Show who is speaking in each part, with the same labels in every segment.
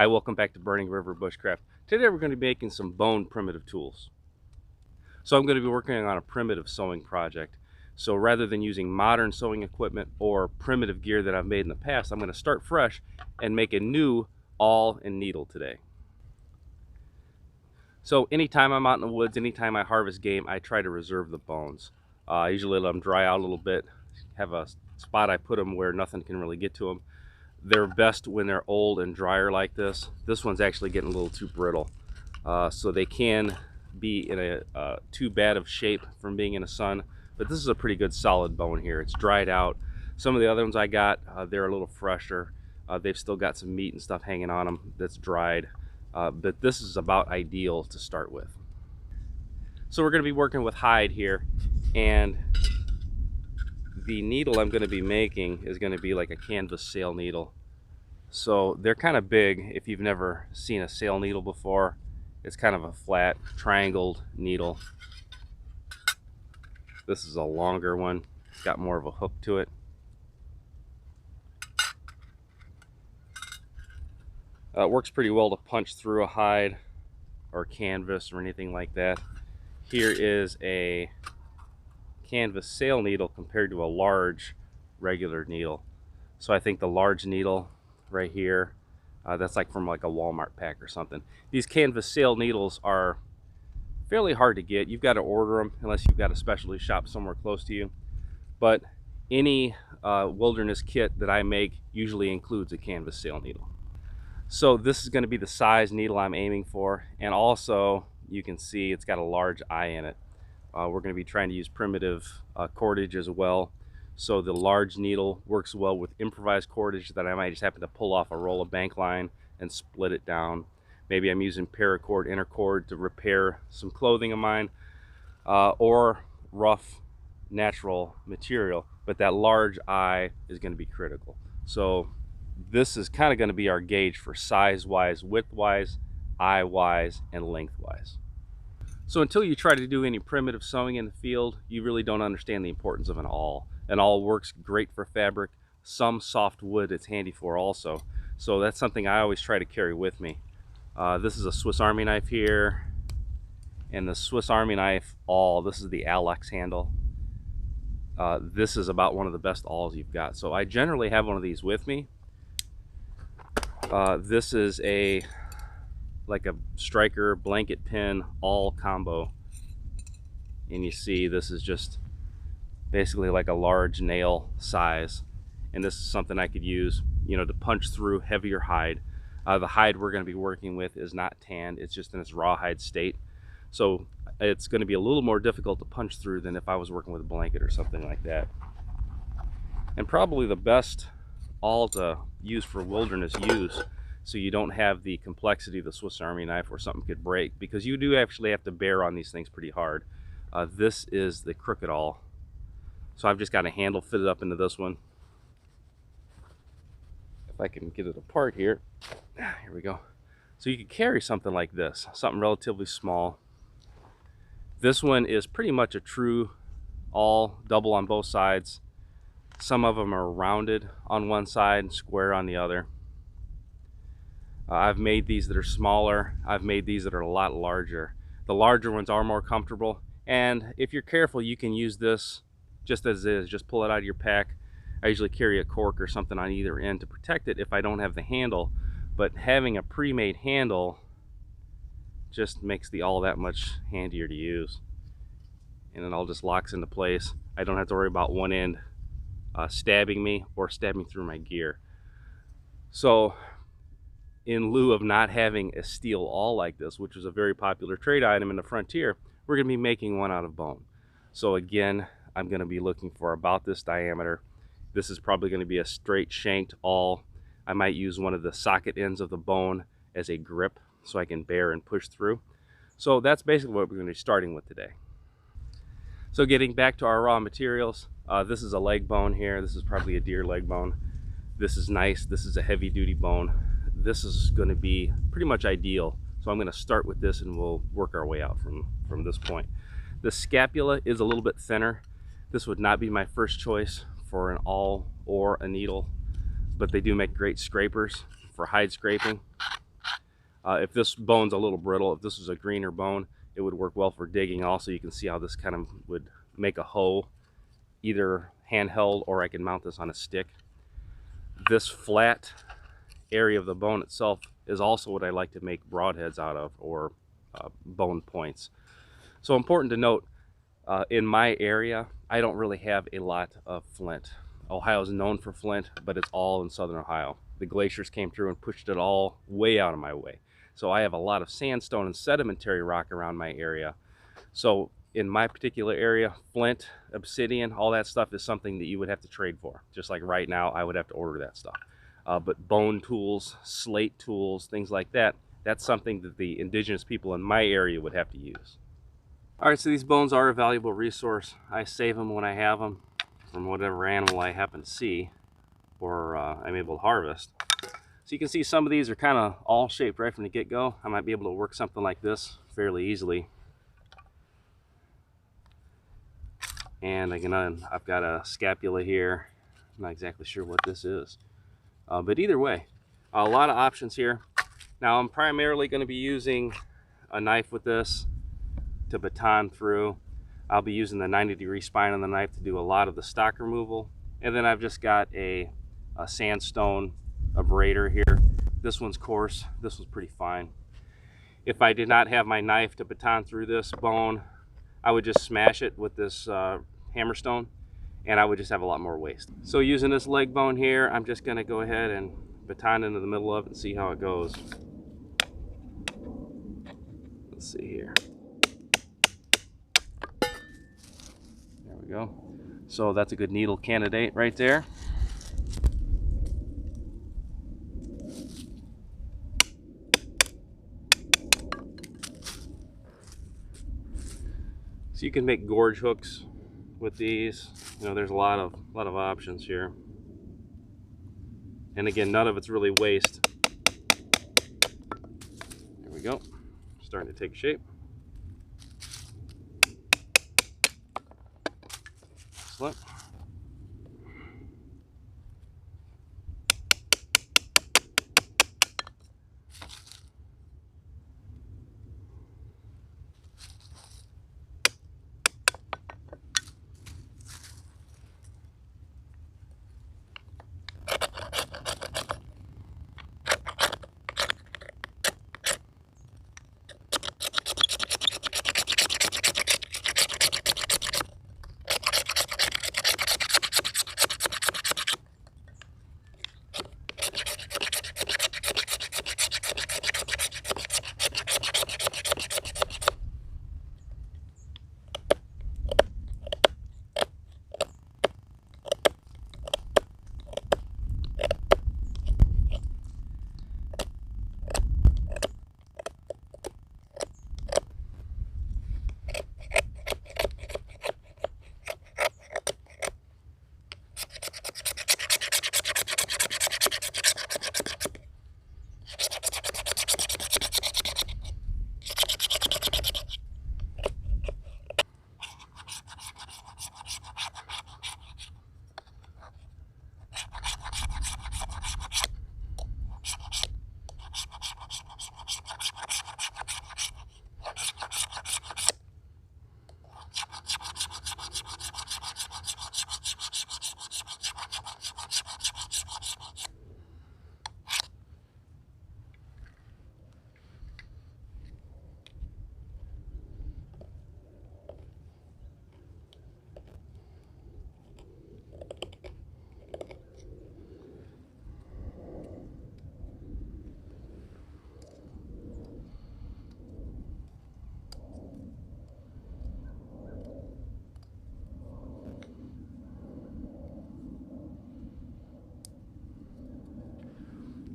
Speaker 1: Hi, welcome back to Burning River Bushcraft. Today we're going to be making some bone primitive tools. So I'm going to be working on a primitive sewing project. So rather than using modern sewing equipment or primitive gear that I've made in the past, I'm going to start fresh and make a new awl and needle today. So anytime I'm out in the woods, anytime I harvest game, I try to reserve the bones. I usually let them dry out a little bit, have a spot I put them where nothing can really get to them. They're best when they're old and drier like this. This one's actually getting a little too brittle. So they can be in a too bad of shape from being in the sun. But this is a pretty good solid bone here. It's dried out. Some of the other ones I got, they're a little fresher. They've still got some meat and stuff hanging on them that's dried. But this is about ideal to start with. So we're going to be working with hide here. And the needle I'm going to be making is going to be like a canvas sail needle. So they're kind of big. If you've never seen a sail needle before, it's kind of a flat triangled needle. This is a longer one. It's got more of a hook to it. It works pretty well to punch through a hide or canvas or anything like that. Here is a canvas sail needle compared to a large regular needle. So I think the large needle right here, that's like from like a Walmart pack or something. These canvas sail needles are fairly hard to get. You've got to order them unless you've got a specialty shop somewhere close to you. But any wilderness kit that I make usually includes a canvas sail needle. So this is going to be the size needle I'm aiming for, and also you can see it's got a large eye in it. We're going to be trying to use primitive cordage as well. So the large needle works well with improvised cordage that I might just happen to pull off a roll of bank line and split it down. Maybe I'm using paracord, intercord to repair some clothing of mine, or rough natural material. But that large eye is going to be critical. So this is kind of going to be our gauge for size-wise, width-wise, eye-wise, and length-wise. So until you try to do any primitive sewing in the field, you really don't understand the importance of an awl. An awl works great for fabric. Some soft wood it's handy for also. So that's something I always try to carry with me. This is a Swiss Army knife here. And the Swiss Army knife awl, this is the Alex handle. This is about one of the best awls you've got. So I generally have one of these with me. This is like a striker blanket pin awl combo, and you see this is just basically like a large nail size, and this is something I could use, you know, to punch through heavier hide. The hide we're going to be working with is not tanned, it's just in its rawhide state, so it's going to be a little more difficult to punch through than if I was working with a blanket or something like that. And probably the best awl to use for wilderness use, so you don't have the complexity of the Swiss Army knife where something could break, because you do actually have to bear on these things pretty hard. This is the crooked awl. So I've just got a handle fitted up into this one. If I can get it apart here. Here we go. So you could carry something like this, something relatively small. This one is pretty much a true awl, double on both sides. Some of them are rounded on one side and square on the other. I've made these that are smaller. I've made these that are a lot larger. The larger ones are more comfortable, and if you're careful, you can use this just as is. Just pull it out of your pack. I usually carry a cork or something on either end to protect it if I don't have the handle, but having a pre-made handle just makes the awl that much handier to use. And it all just locks into place. I don't have to worry about one end stabbing me or stabbing through my gear. So in lieu of not having a steel awl like this, which is a very popular trade item in the frontier, we're going to be making one out of bone. So again, I'm going to be looking for about this diameter. This is probably going to be a straight shanked awl. I might use one of the socket ends of the bone as a grip so I can bear and push through. So that's basically what we're going to be starting with today. So getting back to our raw materials, this is a leg bone here. This is probably a deer leg bone. This is nice. This is a heavy duty bone. This is going to be pretty much ideal. So I'm going to start with this and we'll work our way out from this point. The scapula is a little bit thinner. This would not be my first choice for an awl or a needle, but they do make great scrapers for hide scraping. If this bone's a little brittle, if this was a greener bone, it would work well for digging. Also, you can see how this kind of would make a hoe, either handheld or I can mount this on a stick. This flat area of the bone itself is also what I like to make broadheads out of, or bone points. So important to note, in my area, I don't really have a lot of flint. Ohio is known for flint, but it's all in southern Ohio. The glaciers came through and pushed it all way out of my way. So I have a lot of sandstone and sedimentary rock around my area. So in my particular area, flint, obsidian, all that stuff is something that you would have to trade for. Just like right now, I would have to order that stuff. But bone tools, slate tools, things like that, that's something that the indigenous people in my area would have to use. All right, so these bones are a valuable resource. I save them when I have them from whatever animal I happen to see or I'm able to harvest. So you can see some of these are kind of all shaped right from the get-go. I might be able to work something like this fairly easily. And again, I've got a scapula here. I'm not exactly sure what this is. But either way, a lot of options here. Now I'm primarily going to be using a knife with this to baton through. I'll be using the 90-degree spine on the knife to do a lot of the stock removal. And then I've just got a sandstone abrader here. This one's coarse, this one's pretty fine. If I did not have my knife to baton through this bone, I would just smash it with this hammerstone, and I would just have a lot more waste. So using this leg bone here, I'm just gonna go ahead and baton into the middle of it and see how it goes. Let's see here. There we go. So that's a good needle candidate right there. So you can make gorge hooks with these. You know, there's a lot of options here. And again, none of it's really waste. There we go. Starting to take shape. Excellent.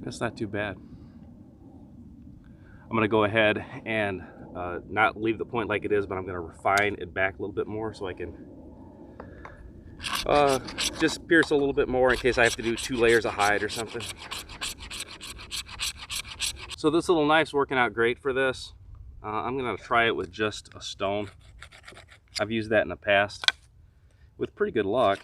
Speaker 1: That's not too bad. I'm gonna go ahead and not leave the point like it is, but I'm gonna refine it back a little bit more so I can just pierce a little bit more in case I have to do 2 layers of hide or something. So this little knife's working out great for this. I'm gonna try it with just a stone. I've used that in the past with pretty good luck.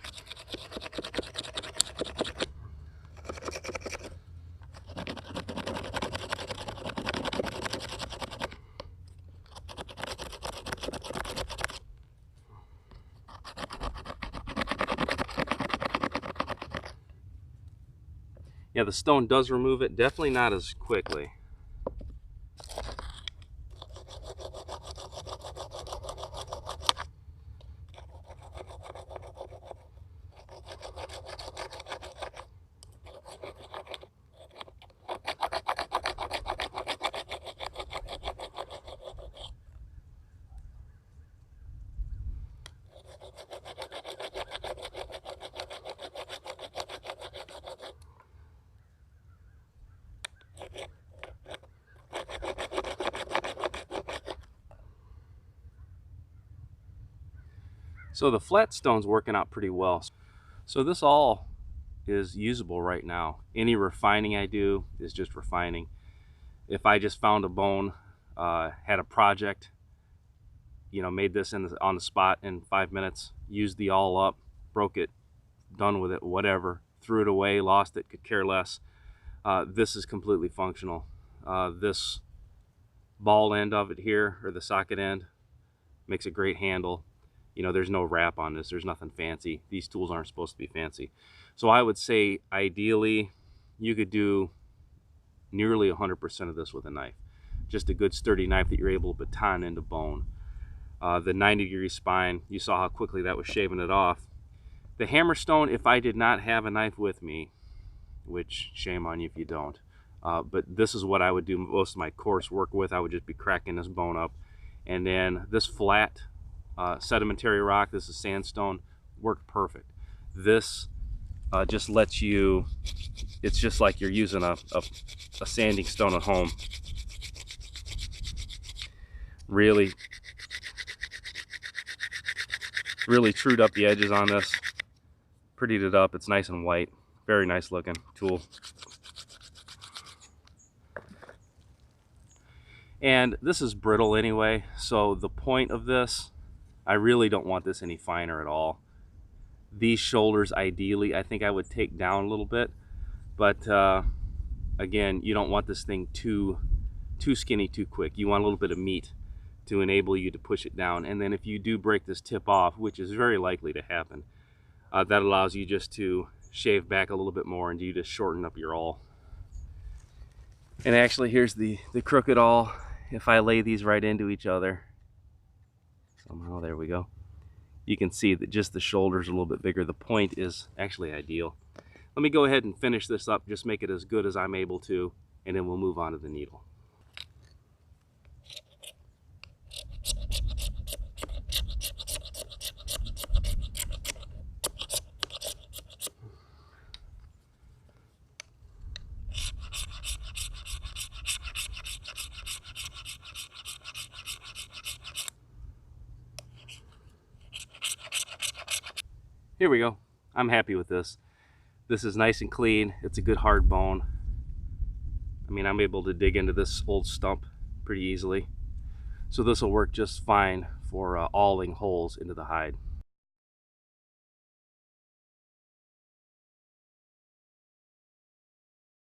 Speaker 1: Yeah, the stone does remove it, definitely not as quickly. So the flat stone's working out pretty well. So this all is usable right now. Any refining I do is just refining. If I just found a bone, had a project, you know, made this on the spot in 5 minutes, used the all up, broke it, done with it, whatever, threw it away, lost it, could care less. This is completely functional. This ball end of it here, or the socket end, makes a great handle. You know, there's no wrap on this, there's nothing fancy. These tools aren't supposed to be fancy. So I would say ideally you could do nearly 100% of this with a knife. Just a good sturdy knife that you're able to baton into bone. The 90-degree spine, you saw how quickly that was shaving it off. The hammerstone, if I did not have a knife with me, which shame on you if you don't, but this is what I would do most of my coarse work with. I would just be cracking this bone up. And then this flat sedimentary rock, this is sandstone, worked perfect. This just lets you, it's just like you're using a sanding stone at home. Really trued up the edges on this, prettied it up. It's nice and white, very nice looking tool. And this is brittle anyway, so the point of this, I really don't want this any finer at all. These shoulders, ideally, I think I would take down a little bit, but again, you don't want this thing too skinny too quick. You want a little bit of meat to enable you to push it down. And then if you do break this tip off, which is very likely to happen, that allows you just to shave back a little bit more and you just shorten up your awl. And actually, here's the crooked awl. If I lay these right into each other, somehow, there we go, you can see that just the shoulders are a little bit bigger. The point is actually ideal. Let me go ahead and finish this up, just make it as good as I'm able to, and then we'll move on to the needle. Here we go. I'm happy with this. This is nice and clean. It's a good hard bone. I mean, I'm able to dig into this old stump pretty easily. So this will work just fine for awling holes into the hide.